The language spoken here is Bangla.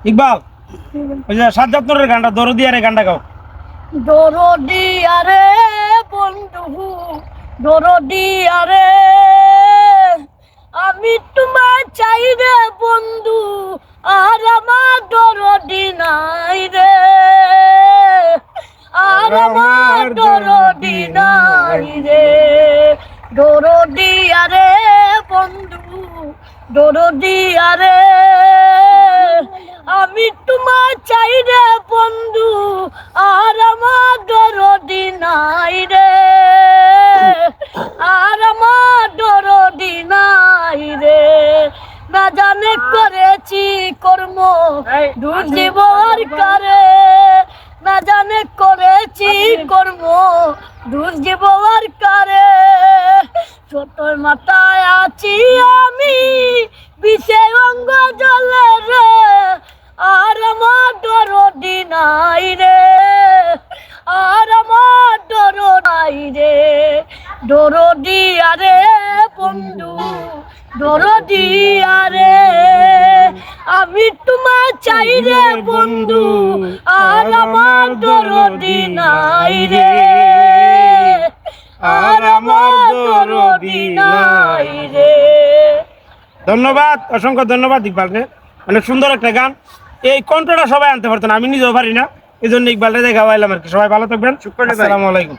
ইকবাল ওই যে সাজ্জাদ নূরের গানটা দরদি আরে গানটা গাও। দরদি আরে বন্ধু দরদি আরে আমি তোমার চাই রে বন্ধু আর আমার দরদি নাই রে আর আমার দরদি নাই রে দরদি আরে বন্ধু দরদি আরে আমি তোমার চাই রে বন্ধু আর আমার দরদি নাই রে আর আমার দরদি নাই রে না জানে করেছি কর্ম দূর জীবন করে না জানে করেছি কর্ম দূর জীবন করে ছোট মাথায় আছি আমি বিষে অঙ্গ জলে রে আর আমার দরদি নাই রে আর আমার দর নাই রে দরদি আরে বন্ধু দরদি আরে আমি তোমার চাই রে বন্ধু আর আমার দরদি নাই রে আর আমার দরদি নাই রে। ধন্যবাদ, অসংখ্য ধন্যবাদ ইকবাল রে। অনেক সুন্দর একটা গান। এই কণ্ঠটা সবাই আনতে পারতো না, আমি নিজেও পারি না, এই জন্য ইকবাল রে গাওয়াইলাম আর কি। সবাই ভালো থাকবেন, আসসালামু আলাইকুম।